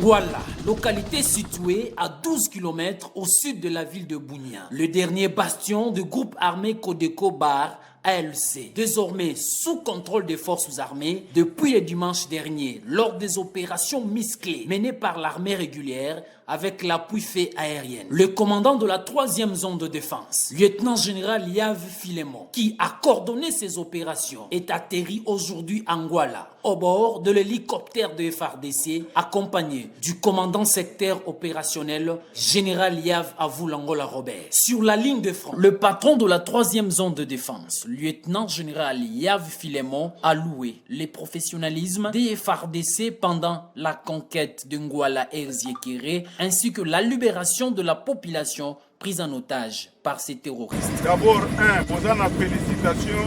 Ngwala, localité située à 12 km au sud de la ville de Bunia. Le dernier bastion du groupe armé Codeco Bar ALC, désormais sous contrôle des forces armées depuis le dimanche dernier lors des opérations musclées menées par l'armée régulière avec l'appui fait aérien. Le commandant de la 3e zone de défense, lieutenant-général Yav Filemon, qui a coordonné ces opérations, est atterri aujourd'hui à Ngwala, au bord de l'hélicoptère de FARDC, accompagné du commandant secteur opérationnel, général Yav Avulangola Robert. Sur la ligne de front, le patron de la 3e zone de défense, lieutenant-général Yav Filemon, a loué le professionnalisme des FARDC pendant la conquête de Ngwala Erziekere, ainsi que la libération de la population prise en otage par ces terroristes. D'abord, vous avez la félicitation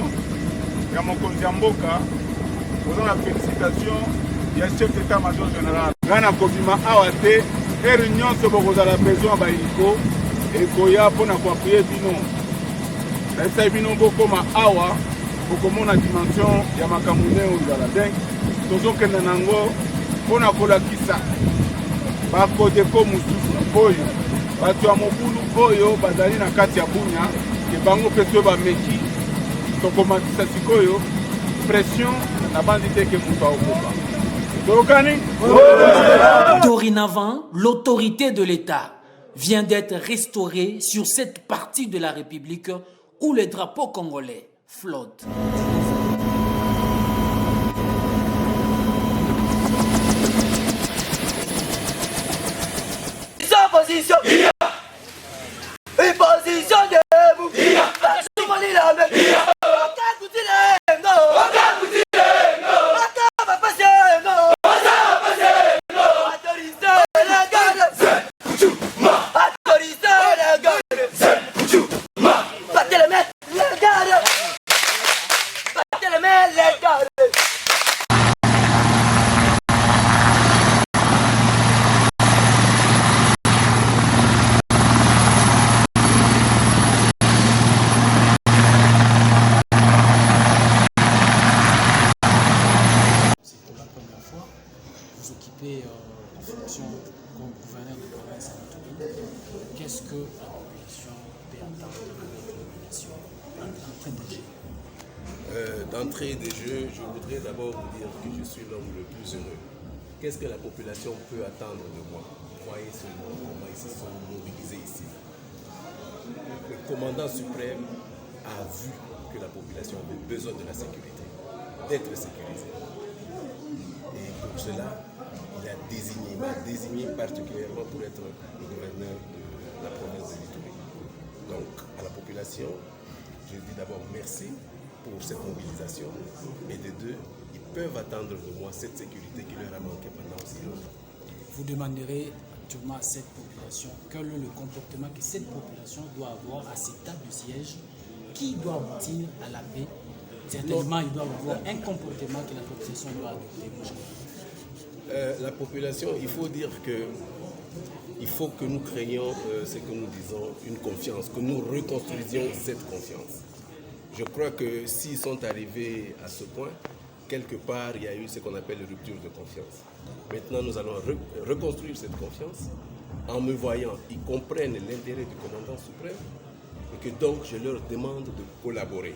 de mon Kondiamboka, vous avez la félicitation du chef d'état-major général. Gana Kobima Awate, et réunion sur vous avez besoin de Baïko, et Koya pour nous appuyer Bino. Et Bino Bokoma Awa, pour que la dimension Yamakamune ou Zaladeng, Tozo Kenanango, pour nous Kola Kisa. Bakodeko mususu oyo bato ya mobulu oyo bazali na kati ya Bunya ke bango peso bameki tokomatisa sikoyo pression na bandi te ke moto aokoba tokani. Dorénavant, l'autorité de l'État vient d'être restaurée sur cette partie de la République où le drapeau congolais flotte. Position, une position debout, En fonction comme gouverneur de province à Matouli, qu'est-ce que la population peut attendre de la population d'entrée des jeux, je voudrais d'abord vous dire que je suis l'homme le plus heureux. Qu'est-ce que la population peut attendre de moi? Voyez seulement comment ils se sont mobilisés ici. Le commandant suprême a vu que la population avait besoin de la sécurité, d'être sécurisée. Et pour cela, il m'a désigné particulièrement pour être le gouverneur de la province de l'Ituri. Donc, à la population, je dis d'abord merci pour cette mobilisation. Et de deux, ils peuvent attendre de moi cette sécurité qui leur a manqué pendant aussi longtemps. Vous demanderez actuellement à cette population quel est le comportement que cette population doit avoir à ces tables de siège qui doit aboutir à la paix. Certainement, il doit avoir un comportement que la population doit adopter. La population, il faut dire que il faut que nous créions ce que nous disons, une confiance, que nous reconstruisions cette confiance. Je crois que s'ils sont arrivés à ce point, quelque part, il y a eu ce qu'on appelle une rupture de confiance. Maintenant, nous allons reconstruire cette confiance. En me voyant, ils comprennent l'intérêt du commandant suprême et que donc je leur demande de collaborer.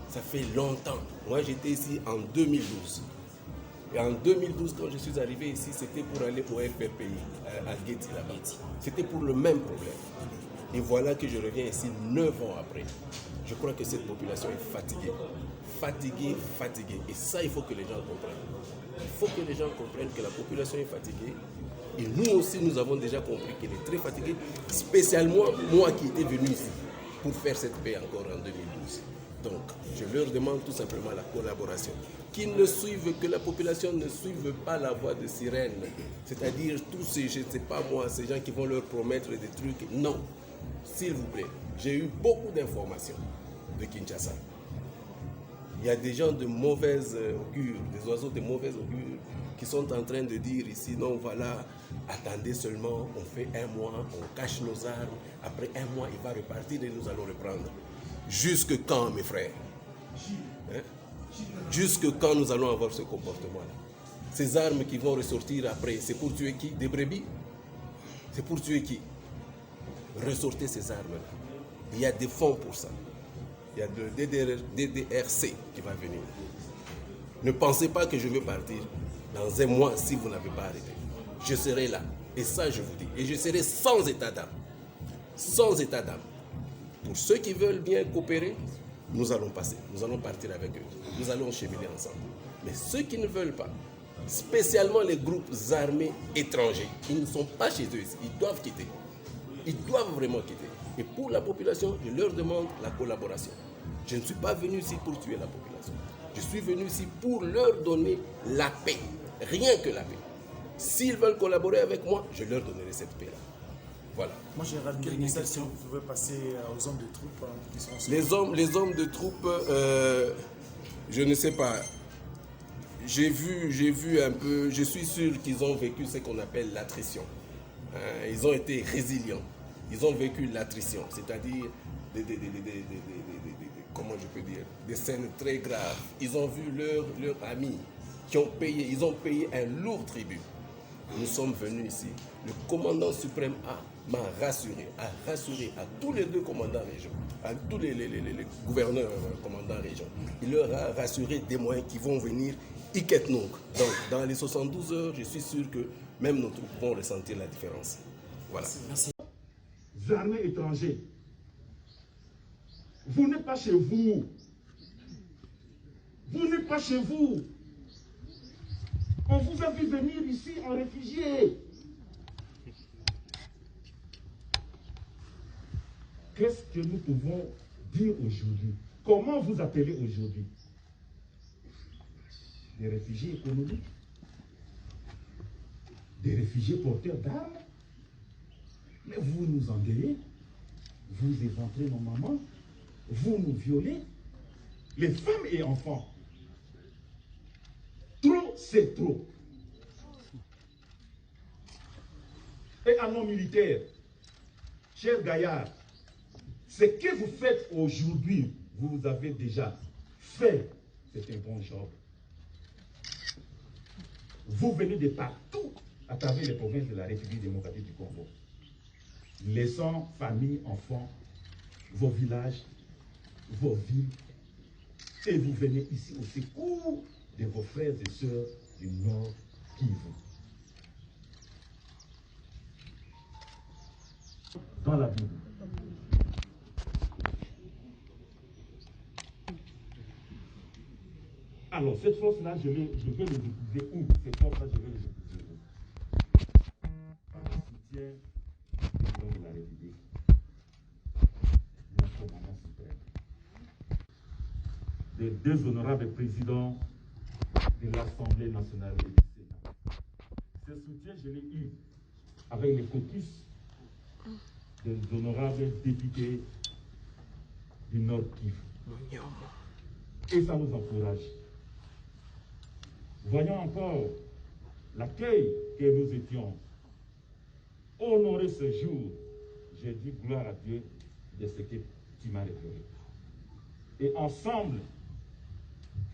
Ça fait longtemps. Moi, j'étais ici en 2012. Et en 2012, quand je suis arrivé ici, c'était pour aller au FPPI, à Guéti là-bas. C'était pour le même problème. Et voilà que je reviens ici 9 ans après. Je crois que cette population est fatiguée. Fatiguée. Et ça, il faut que les gens comprennent. Il faut que les gens comprennent que la population est fatiguée. Et nous aussi, nous avons déjà compris qu'elle est très fatiguée. Spécialement moi qui étais venu ici pour faire cette paix encore en 2012. Donc, je leur demande tout simplement la collaboration. Qu'ils ne suivent, que la population ne suive pas la voie de sirène. C'est-à-dire tous ces, je ne sais pas moi, ces gens qui vont leur promettre des trucs. Non, s'il vous plaît. J'ai eu beaucoup d'informations de Kinshasa. Il y a des gens de mauvaise augure, des oiseaux de mauvaise augure qui sont en train de dire ici, non, voilà, attendez seulement, on fait 1 mois, on cache nos armes, après 1 mois, il va repartir et nous allons reprendre. Jusque quand, mes frères? Jusque quand nous allons avoir ce comportement-là? Ces armes qui vont ressortir après, c'est pour tuer qui? Des brebis? C'est pour tuer qui? Ressortez ces armes-là. Il y a des fonds pour ça. Il y a le DDRC qui va venir. Ne pensez pas que je vais partir dans un mois si vous n'avez pas arrêté. Je serai là. Et ça, je vous dis. Et je serai sans état d'âme. Sans état d'âme. Pour ceux qui veulent bien coopérer, nous allons passer. Nous allons partir avec eux. Nous allons cheminer ensemble. Mais ceux qui ne veulent pas, spécialement les groupes armés étrangers, ils ne sont pas chez eux. Ils doivent quitter. Ils doivent vraiment quitter. Et pour la population, je leur demande la collaboration. Je ne suis pas venu ici pour tuer la population. Je suis venu ici pour leur donner la paix. Rien que la paix. S'ils veulent collaborer avec moi, je leur donnerai cette paix-là. Voilà. Moi, j'ai rajouté une question. Vous pouvez passer aux hommes de troupes qui sont... Les hommes de troupes, je ne sais pas. J'ai vu un peu, je suis sûr qu'ils ont vécu ce qu'on appelle l'attrition. Ils ont été résilients. Ils ont vécu l'attrition, c'est-à-dire comment je peux dire, des scènes très graves. Ils ont vu leurs amis qui ont payé, ils ont payé un lourd tribut. Nous sommes venus ici. Le commandant suprême m'a rassuré, a rassuré à tous les deux commandants régions, à tous les gouverneurs commandants régions. Il leur a rassuré des moyens qui vont venir Iketnouk. Donc, dans les 72 heures, je suis sûr que même nos troupes vont ressentir la différence. Voilà. Merci. Armées étrangers, vous n'êtes pas chez vous. Vous n'êtes pas chez vous. On vous a vu venir ici en réfugié. Qu'est-ce que nous pouvons dire aujourd'hui? Comment vous appelez aujourd'hui? Des réfugiés économiques? Des réfugiés porteurs d'armes? Mais vous nous endeuillez, vous éventrez nos mamans, vous nous violez, les femmes et enfants. Trop, c'est trop. Et à nos militaires, chers gaillards, ce que vous faites aujourd'hui, vous avez déjà fait, c'est un bon job. Vous venez de partout à travers les provinces de la République démocratique du Congo, laissant famille, enfants, vos villages, vos villes, et vous venez ici au secours de vos frères et sœurs du Nord Kivu. Dans la Bible. Alors, cette force-là, je vais les utiliser où? Cette force-là, je vais les utiliser où? Par le soutien du président de la République, notre commandant suprême, des deux honorables présidents de l'Assemblée nationale et du Sénat. Ce soutien, je l'ai eu avec les caucus des honorables députés du Nord Kivu. Et ça nous encourage. Voyons encore l'accueil que nous étions. Honorer ce jour, j'ai dit gloire à Dieu de ce que tu m'as révélé. Et ensemble,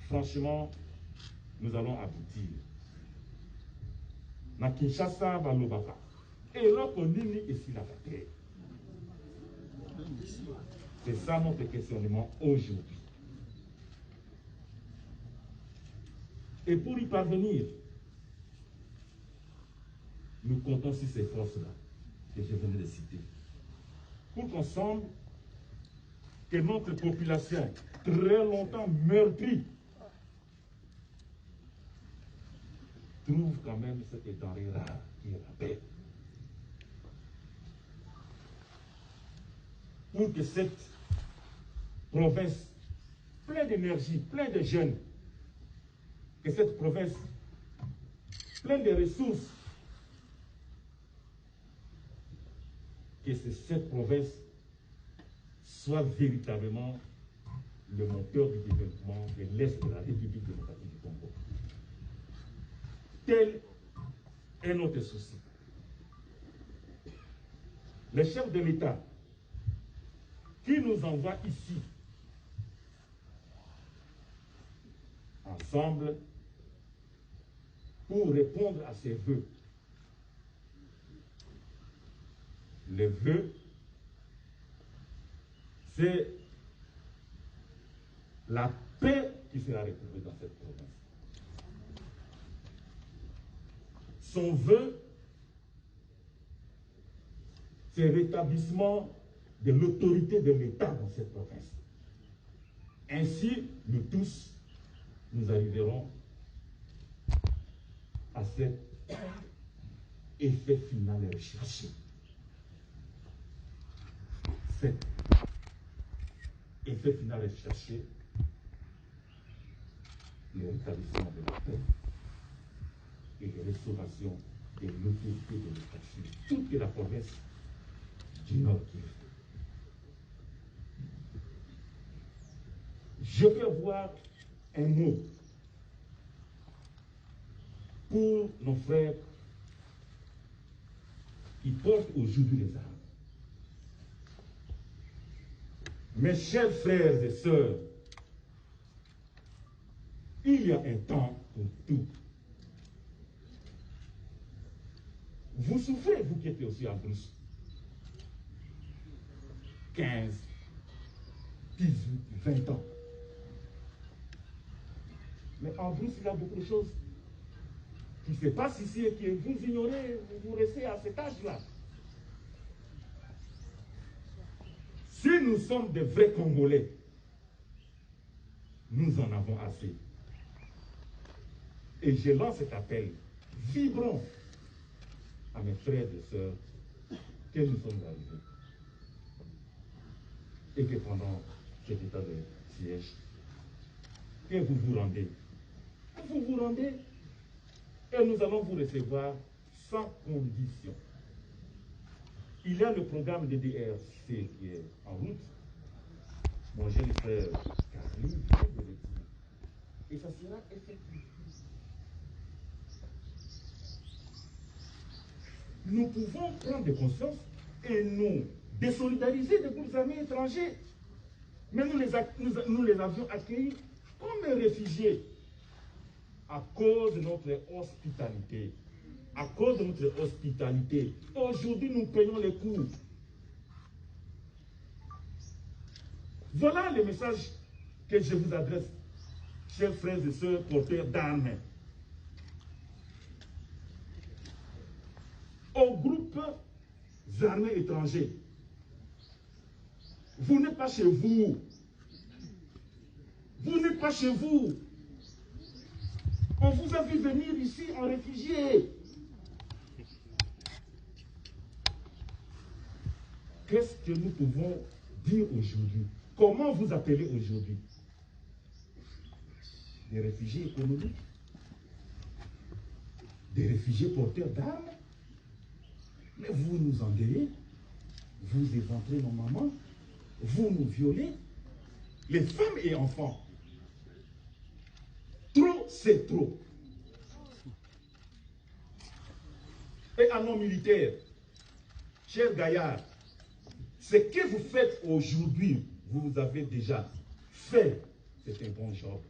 franchement, nous allons aboutir. Na Kinshasa balobaka. Et l'okonini ici la terre. C'est ça notre questionnement aujourd'hui. Et pour y parvenir, nous comptons sur ces forces-là que je venais de citer. Pour qu'ensemble, que notre population, très longtemps meurtrie, trouve quand même cette denrée rare qui est la paix. Pour que cette province, pleine d'énergie, pleine de jeunes, que cette province, pleine de ressources, que cette province soit véritablement le moteur du développement de l'Est de la République démocratique du Congo. Tel est notre souci. Les chefs de l'État qui nous envoient ici, ensemble, pour répondre à ses vœux. Les vœux, c'est la paix qui sera retrouvée dans cette province. Son vœu, c'est le rétablissement de l'autorité de l'État dans cette province. Ainsi, nous tous, nous arriverons à cet effet final recherché. Cet effet final recherché, le rétablissement de la paix et la restauration de l'autorité de l'État sur toute la province du Nord Kivu. Je veux avoir un mot pour nos frères qui portent aujourd'hui les armes. Mes chers frères et sœurs, il y a un temps pour tout. Vous souffrez, vous qui êtes aussi en Brousse. 15, 18, 20 ans. Mais en Brousse, il y a beaucoup de choses qui se passent ici et que vous ignorez, vous restez à cet âge-là. Si nous sommes des vrais Congolais, nous en avons assez. Et je lance cet appel vibrant à mes frères et sœurs que nous sommes arrivés. Et que pendant cet état de siège, que vous vous rendez. Vous vous rendez et nous allons vous recevoir sans condition. Il y a le programme de DRC qui est en route. Moi, j'ai le frère Carly, et ça sera effectif. Nous pouvons prendre conscience et nous désolidariser des groupes armés étrangers. Mais nous les avions accueillis comme réfugiés à cause de notre hospitalité. À cause de notre hospitalité. Aujourd'hui, nous payons les coûts. Voilà le message que je vous adresse, chers frères et sœurs porteurs d'armes. Aux groupes armés étrangers. Vous n'êtes pas chez vous. Vous n'êtes pas chez vous. On vous a vu venir ici en réfugié. Qu'est-ce que nous pouvons dire aujourd'hui? Comment vous appelez aujourd'hui? Des réfugiés économiques? Des réfugiés porteurs d'armes? Mais vous nous endeuillez, vous éventrez nos mamans, vous nous violez, les femmes et enfants. Trop, c'est trop. Et à nos militaires, chers gaillards, ce que vous faites aujourd'hui, vous avez déjà fait, c'est un bon job.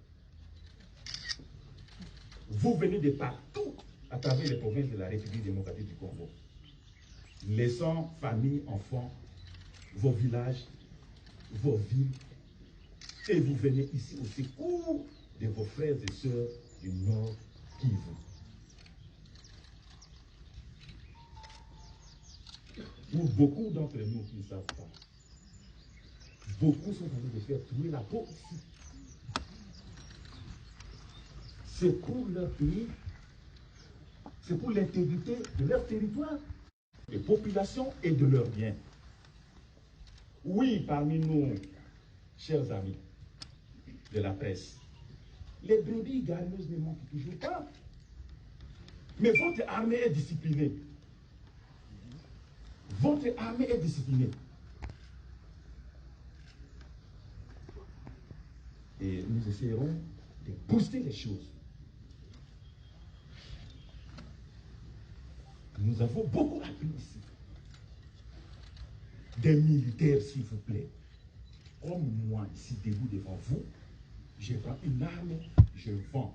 Vous venez de partout à travers les provinces de la République démocratique du Congo. Laissant famille, enfants, vos villages, vos villes, et vous venez ici au secours de vos frères et sœurs du Nord Kivu. Pour beaucoup d'entre nous qui ne savent pas, beaucoup sont en train de faire trouver la peau ici. C'est pour leur pays, c'est pour l'intégrité de leur territoire, des populations et de leurs biens. Oui, parmi nous, chers amis de la presse, les brebis galeuses ne manquent toujours pas. Mais votre armée est disciplinée. Votre armée est disciplinée. Et nous essaierons de booster les choses. Nous avons beaucoup appris ici. Des militaires, s'il vous plaît. Comme moi, ici, debout devant vous, je prends une arme, je vends.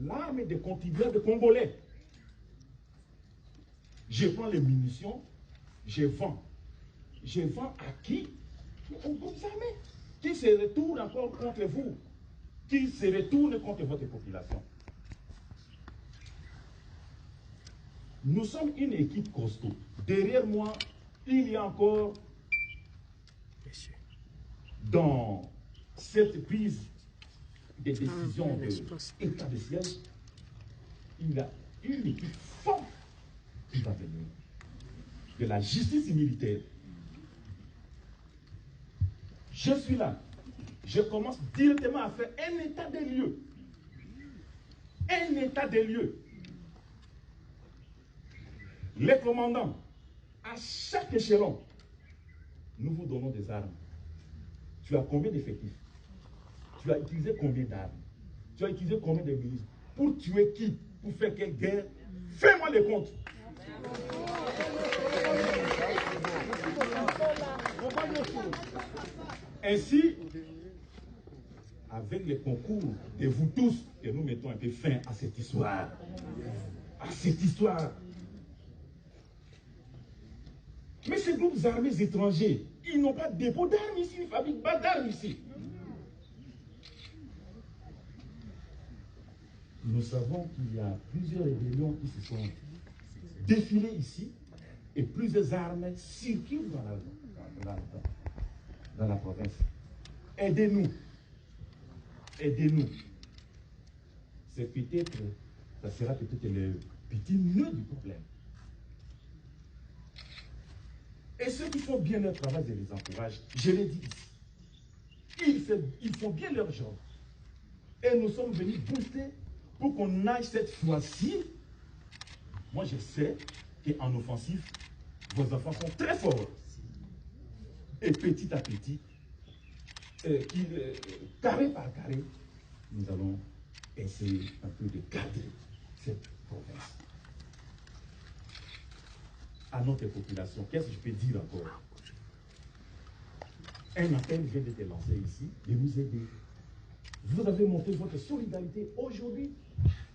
l'arme des contribuables congolais. Je prends les munitions, je vends. Je vends à qui? Aux groupes armés. Qui se retourne encore contre vous? Qui se retourne contre votre population? Nous sommes une équipe costaud. Derrière moi, il y a encore, dans cette prise de décision de l'état de siège, il y a une équipe forte qui va venir de la justice militaire. Je suis là. Je commence directement à faire un état des lieux. Un état des lieux. Les commandants, à chaque échelon, nous vous donnons des armes. Tu as combien d'effectifs? Tu as utilisé combien d'armes? Tu as utilisé combien de milices? Pour tuer qui? Pour faire quelle guerre? Fais-moi les comptes. Ainsi, avec les concours de vous tous, que nous mettons un peu fin à cette histoire. À cette histoire. Mais ces groupes armés étrangers, ils n'ont pas de dépôt d'armes ici, ils ne fabriquent pas d'armes ici. Nous savons qu'il y a plusieurs rébellions qui se sont défilées ici et plusieurs armes circulent dans la province. Aidez-nous. Aidez-nous. C'est peut-être, ça sera peut-être le petit nœud du problème. Et ceux qui font bien leur travail, je les encourage. Je l'ai dit ici. Ils font bien leur job. Et nous sommes venus booster pour qu'on aille cette fois-ci. Moi, je sais qu'en offensive, vos enfants sont très forts. Et petit à petit, carré par carré, nous allons essayer un peu de garder cette province. À notre population, qu'est-ce que je peux dire encore? Un appel vient d'être lancé ici, de nous aider. Vous avez montré votre solidarité aujourd'hui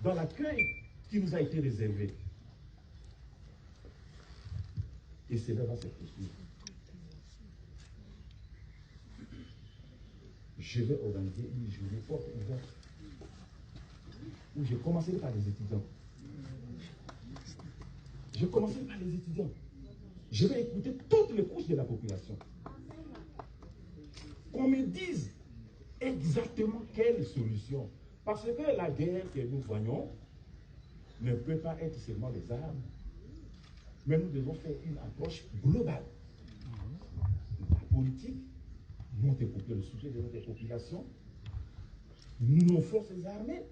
dans l'accueil qui nous a été réservé. Et cela va se poursuivre. Je vais organiser une journée porte ouverte où je commencerai par les étudiants. Je commencerai par les étudiants. Je vais écouter toutes les couches de la population. Qu'on me dise exactement quelle solution. Parce que la guerre que nous voyons ne peut pas être seulement les armes. Mais nous devons faire une approche globale. La politique, le sujet de notre population, nos forces armées,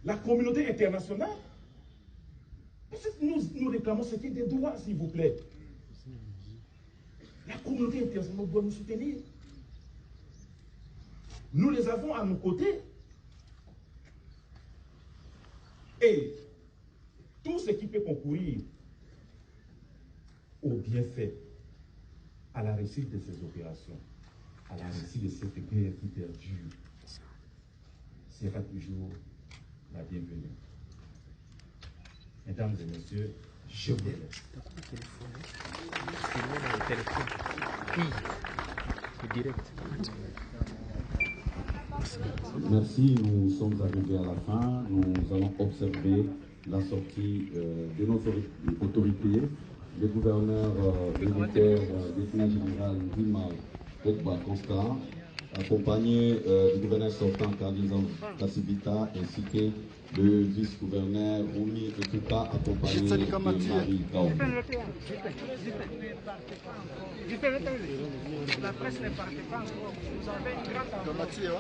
la communauté internationale. Parce que nous réclamons ce qui est des droits, s'il vous plaît. La communauté internationale doit nous soutenir. Nous les avons à nos côtés. Et tout ce qui peut concourir au bienfait, à la réussite de ces opérations, à la réussite de cette guerre qui perdure, sera toujours la bienvenue. Mesdames et messieurs, je vous laisse. Merci, nous sommes arrivés à la fin. Nous allons observer la sortie de nos autorités, le gouverneur militaire, lieutenant général Dima Pogba Constant, accompagné du gouverneur sortant Kalizan Kassibita ainsi que le vice-gouverneur Oumi Ekuka, accompagné de Marie Gao. La presse ne partait pas encore. Vous avez une grande information.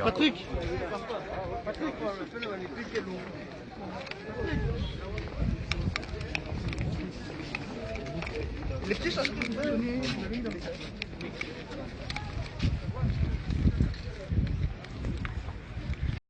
Patrick. Les petits, ça se